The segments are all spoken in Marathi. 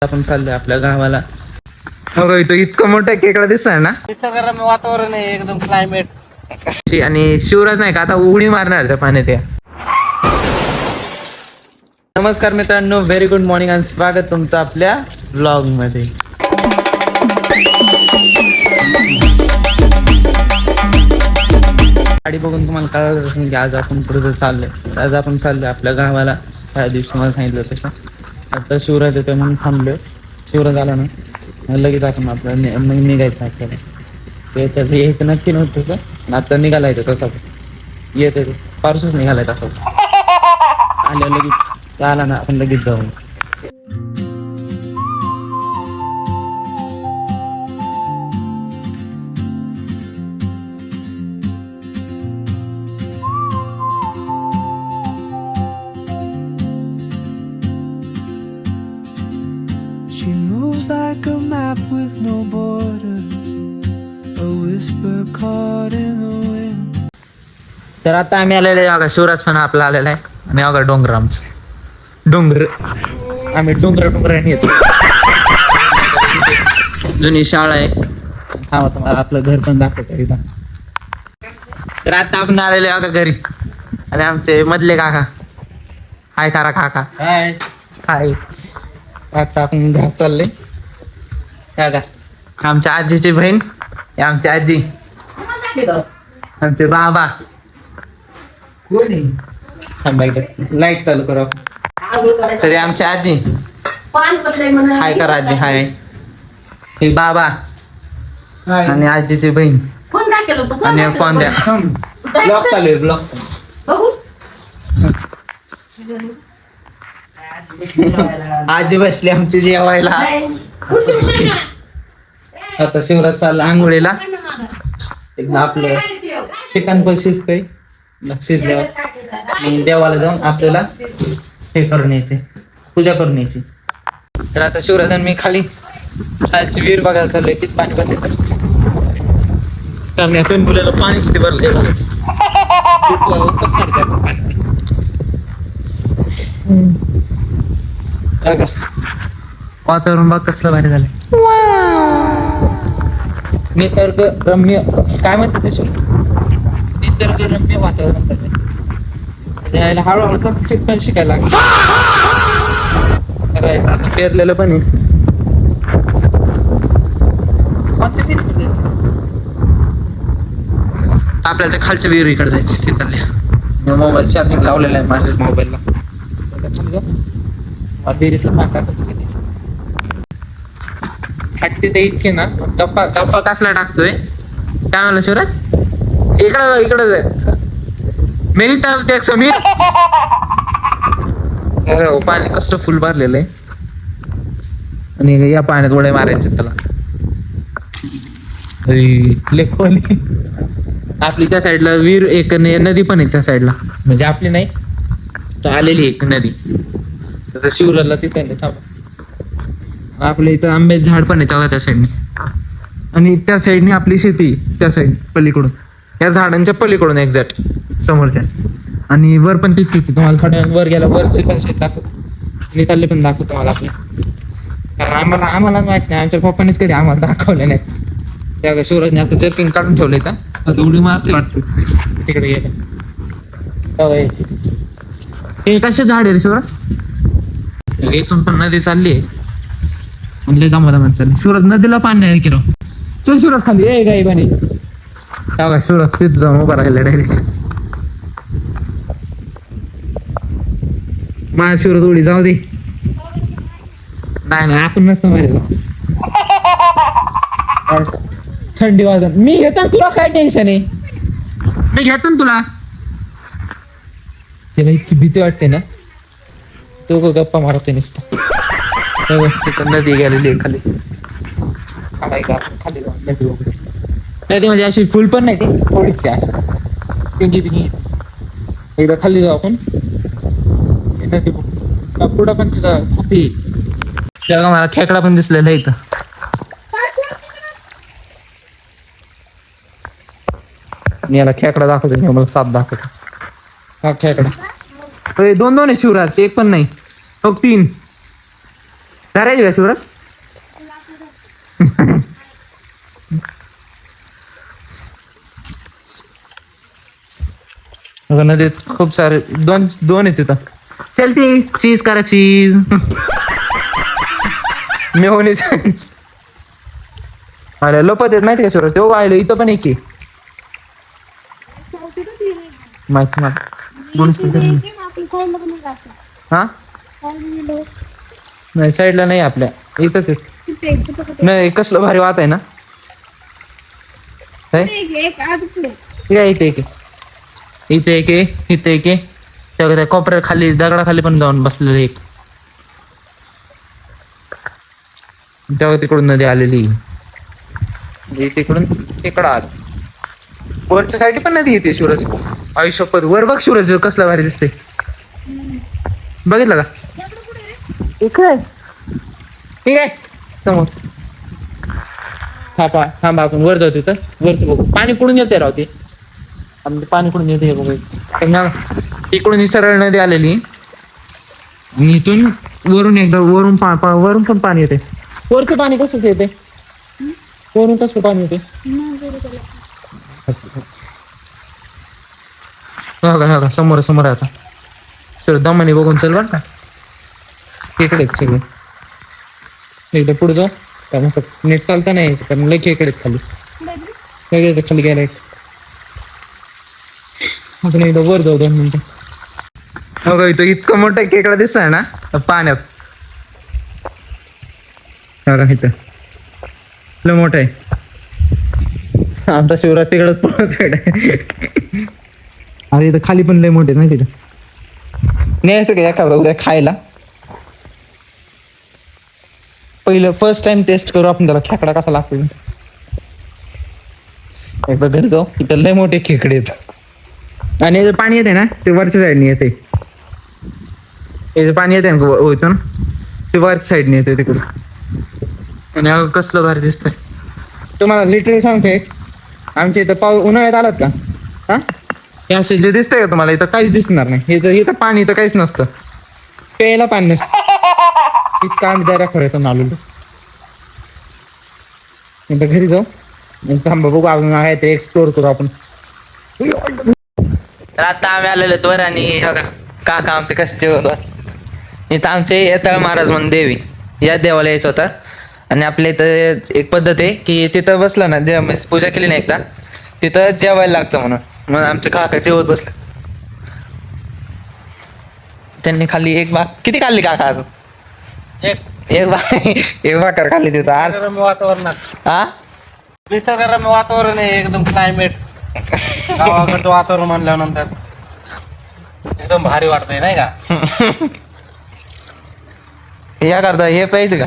आपण चाललोय आपल्या गावाला. बघा इथं इतकं मोठं केकडा दिसतंय ना. निसर्गरम्य वातावरण आहे एकदम क्लायमेट. आणि शिवराज नाही का आता उडी मारणार त्या पाण्यात या. नमस्कार मित्रांनो, व्हेरी गुड मॉर्निंग आणि स्वागत तुमचं आपल्या व्लॉग मध्ये. गाडी बघून तुम्हाला कळत असेल की आज आपण पुढे चाललोय. आज आपण चाललोय आपल्या गावाला. त्या दिवशी तुम्हाला सांगितलं तसं. आता शिवराज येतोय म्हणून थांबलोय. शिवराज आला ना लगेच आपण आपल्याला निघायचं आपल्याला. ते त्याचं यायचं नक्की नव्हतं तसं. आता निघाला येतं तसं येत पारसूच निघालाय तसं. आल्या लगेच आला ना आपण लगेच जाऊ. She moves like a map with no borders, a whisper caught in the wind. तर आता आम्ही आलेलो आहे बघा. शिवराज पण आपला आलेला आहे आणि बघा डोंगर आमचं. डोंगर आम्ही डोंगराने येतो. जुनी शाळा आहे. थांबा तुम्हाला आपलं घर पण दाखवतो एकदा. तर आता आपण आलेलो आहे बघा घरी. आणि आमचे मधले काका. हाय करा काका. हाय हाय. आता आपण घरात चालले का. आमच्या आजीची बहीण, आमची आजी, आमचे बाबा. लाईट चालू करू आपण. तरी आमची आजी हाय करा. आजी हाय. हे बाबा आणि आजीची बहीण आणि फोन द्या. ब्लॉग चालू आहे. ब्लॉग आजी बसली आमची जेवायला. आता शिवराज चालला आंघोळीला. एकदा आपलं चिकन पण शिजतंय. शिजल्यावर देवाला जाऊन आपल्याला हे करून यायचे, पूजा करून यायची. तर आता शिवराज आणि मी खालची विहीर बघायला चाललोय. किती पाणी भरले तर आपण मुलाला पाणी किती भरलंय वातावरण बघ कसलं भारी झालंय. निसर्ग रम्य काय म्हणते ते शिवराज. निसर्ग रम्य वातावरण त्याला हळूहळू संस्कृत पण शिकायला लागलं. पेरलेलं पण आहे. आपल्याला त्या खालच्या विहिरीकडे जायचं. तिथल्या मोबाईल चार्जिंग लावलेला आहे माझ्याच मोबाईलला. फाटते ते इतके ना. गप्पा कसला टाकतोय काय म्हणलं शिवराज. इकडं मेरी तर समीर. अरे पाणी कसलं फुल भरलेलं आहे. आणि या पाण्यात उड्या मारायचे त्याला. खोली आपली त्या साईडला विहीर एक नदी पण आहे त्या साईडला. म्हणजे आपली नाही तर आलेली एक नदी. तर शिवराजला तिथे आपल्या इथं आंब्याचं झाड पण आहे तेव्हा त्या साईडने. आणि त्या साईडने आपली शेती त्या साईड पलीकडून या झाडांच्या पलीकडून एक्झॅक्ट समोरच्या. आणि वर पण तिथेच तुम्हाला थोड्या वर गेला वरचे पण शेत दाखवतो. निकालले पण दाखवतो तुम्हाला आपले. कारण आम्हाला माहित नाही. आमच्या पप्पानीच कधी आम्हाला दाखवले नाहीत. त्या शिवराजने आता जर्किंग काढून ठेवले का उडी मारते वाटतं तिकडे गेलं. हे कसे झाड आहे रे शिवराज. इथून पण नदी चालली आहे. म्हणले दमा चालली. शिवराज नदीला पाणी नाही केलं. चल शिवराज खाली ए गाई पाणी. शिवराज तिथं जाऊन उभा राहिला डायरेक्ट. माझ्या शिवराज उडी जाऊ दे. नाही आपण नसतं मारे. थंडी वाजत मी घेतो तुला काय टेन्शन आहे. मी घेतो ना तुला. त्याला इतकी भीती वाटते ना तो गप्पा मारतोय नुसतं. नदी गेलेली आहे खाली. खाली जाऊन नदी वगैरे. नदी म्हणजे अशी फुल पण नाही ती थोडीच आहे. चिंगी बिंगी एकदा खाली जाऊ आपण. नदी पुढं पण तुझा खूप तेव्हा मला खेकडा पण दिसलेला इथं. मी याला खेकडा दाखवतो. मला साप दाखवतो. हा खेकडा. दोन आहे शिवराज. एक पण नाही. 3 करायची का शिवराज? नदीत खूप सारे दोन आहेत तिथं. सेल्फी चीज करा चीज. मेहोनीस. अरे लोपत येत माहिती का शिवराज? तेव्हा पाहिलं इथं पण एक आहे. माहिती मला हा नाही साईडला नाही आपल्या इथंच आहे. नाही कसलं भारी वात आहे ना. इथे एक इथे एक इथे एक त्या कोपऱ्या खाली दगडाखाली पण जाऊन बसलेलं एक. तेव्हा तिकडून नदी आलेली. तिकडून तिकडं आलं. वरच्या साईड पण नदी येते सूरज. आयुष्यपत वर बघ सूरज कसला भारी दिसते. बघितलं का? ठीक आहे समोर. थांबा आपण वर जाऊ तिथं. वरचं बघू पाणी कुठून येते राव ते. पाणी कुठून येते बघू. इकडून ही सरळ नदी आलेली. इथून वरून एकदा वरून वरून पण पाणी येते. वरचं पाणी कसं येते? वरून कसं पाणी येते? का समोर समोर आहे आता. सर दमाने बघून चल बरं का. इकडे सगळे एकदा पुढे जाऊ. का नेट चालता नाही यायचं कारण लई इकडे खाली वेगळे खाली गेला. आपण एकदा वर जाऊ 2 मिनिटं. हो का इथं इतकं मोठं खेकडा दिसतंय ना पाण्यात. इथं लय मोठं आहे. आमचा शिवराज तिकडच पळत. अरे इथं खाली पण लय मोठे ना तिथं. न्यायचं का एखादा उद्या खायला. पहिलं फर्स्ट टाइम टेस्ट करू आपण त्याला खेकडा कसा लागतो. एकदा घरी जाऊ. इथं लय मोठे खेकडे आहेत. आणि हे पाणी येते ना ते वरच्या साईडने येते. हे जे पाणी येते ना इथून ते वरच्या साईडने येते तिकडून. आणि कसलं भारी दिसतंय. तुम्हाला लिटरली सांगतोय आमच्या इथं उन्हाळ्यात आलात का हा हे असे जे दिसतंय का तुम्हाला इथं काहीच दिसणार नाही. इथं पाणी इथं काहीच नसतं. प्यायला पाणी नसतं. इतकं आम्ही त्या खरं आलो. इथं घरी जाऊ. थांबा बघू आपण आहे ते एक्सप्लोर करू आपण. तर आता आम्ही आलेलो वर आणि काका आमचे कसे जेवत इथं आमचे येताळ महाराज म्हणून देवी या देवाला यायचं होतं. आणि आपल्या इथं एक पद्धत आहे की तिथं बसलं ना जेव्हा पूजा केली ना एकदा तिथं जेवायला लागतं म्हणून. मग आमचे काका जेवत बसले. त्यांनी खाली एक किती खाल्ली काका? एक भाकर खाल्ली तिथं. निसर्गरम्य वातावरणात हा निसर्गरम्य वातावरण आहे एकदम क्लायमेट. गावाकडचं वातावरण म्हणल्यानंतर एकदम भारी वाटतंय नाही का. या करता हे प्यायचं का?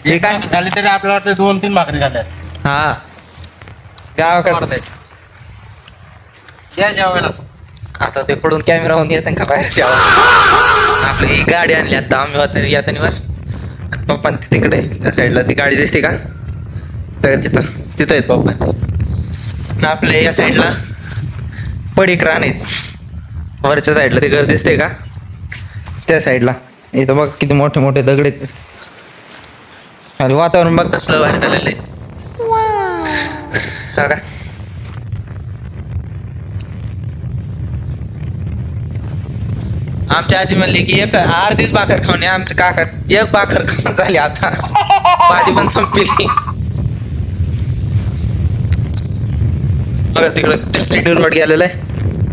हे काय झाली तरी आपल्याला वाटतं 2-3 भाकरी झाल्या. हा गावाकडे वाटतंय या जेवायला. आता ते पडून कॅमेरा होऊन येतं का बाहेर जेवा. आपली ही गाडी आणली आता आम्ही होता येतानीवर. पप्पा तिकडे त्या साईडला ती गाडी दिसते का तर तिथं आहेत पप्पा. आपल्या या साईडला पडीक रान आहेत. वरच्या साईडला ते घर दिसते का त्या साईडला. इथं बघ किती मोठे मोठे दगड आहेत. अरे वातावरण बघ कसलं बाहेर झालेलं आहे. का आमच्या आजी म्हणली की एक अर्धीच भाकर खाऊन आमच्या काका एक भाकर खाऊन झाली आता. भाजी पण संपली. बघा तिकडं त्या साईड रोड गेलेला आहे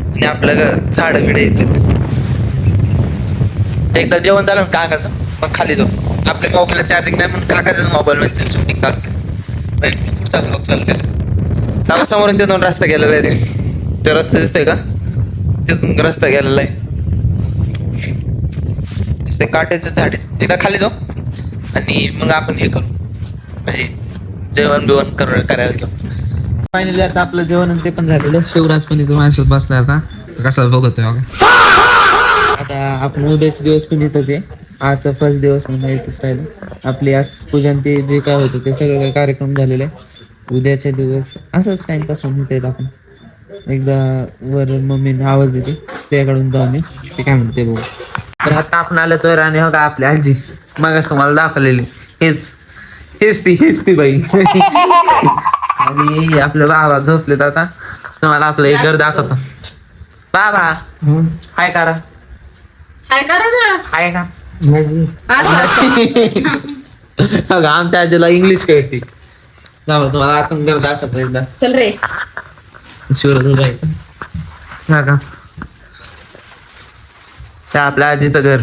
आणि आपलं झाड बिडे एकदा जेवण झालं काकाचं मग खाली जाऊ. आपल्या मोबाईलला चार्जिंग नाही म्हणून काकाच्याच मोबाईल मध्ये शूटिंग चालू पुढचा ब्लॉग चालू केला. त्याला समोरून तिथून रस्ता गेलेला आहे. ते रस्ता दिसतोय का तिथून रस्ता गेलेला आहे. ते काट्याचं झाड आहे. एकदा खाली जाऊ आणि मग आपण हे करू म्हणजे जेवण बिवण करायला घेऊ. फायनली आता आपलं जेवण ते पण झालेलं. शिवराज पण इथं माझ्यासोबत बसलाय आता कसा बघतोय बघा. आता आपण उद्याचे दिवस पण इथंच आहे. आजचा फर्स्ट दिवस म्हणून इथंच राहिलं. आपली आज पूजन ते जे काय होतं ते सगळं कार्यक्रम झालेले आहे. उद्याचे दिवस असंच टाइमपास म्हणून इथे आपण एकदा वर मम्मीने आवाज देते त्याकडून जाऊ मी ते काय म्हणते बघू. तर आता आपण आलं तर आणि हो का आपली आजी मग तुम्हाला दाखवलेली हेच ती बाई. आणि आपले बाबा झोपलेत आता. तुम्हाला आपलं एक घर दाखवतो. बाबा हाय करा. काय करा ना हाय का असं. अगं आमच्या आजीला इंग्लिश कळते. तुम्हाला आतून घर दाखवतो एकदा. चल रे. शिवराज हा का ते आपल्या आजीचं घर.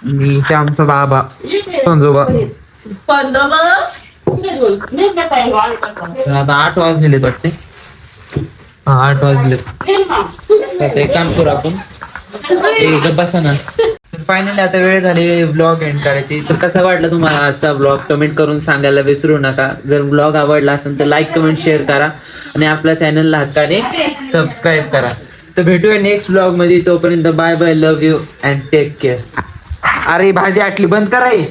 आणि ते आमचं बाबा पंजोबा. तर आता 8 वाजलेले वाटते. हा 8 वाजले. आता एक काम करू आपण. बसा ना. तर फायनली आता वेळ झाली व्लॉग एंड करायची. तर कसा वाटला तुम्हाला आजचा व्लॉग कमेंट करून सांगायला विसरू नका. जर व्लॉग आवडला असेल तर लाईक कमेंट शेअर करा आणि आपल्या चॅनलला हक्काने सबस्क्राईब करा. तर भेटूया नेक्स्ट व्लॉग मध्ये. तोपर्यंत bye bye, love you and take care. अरे भाजी आटली बंद कराय.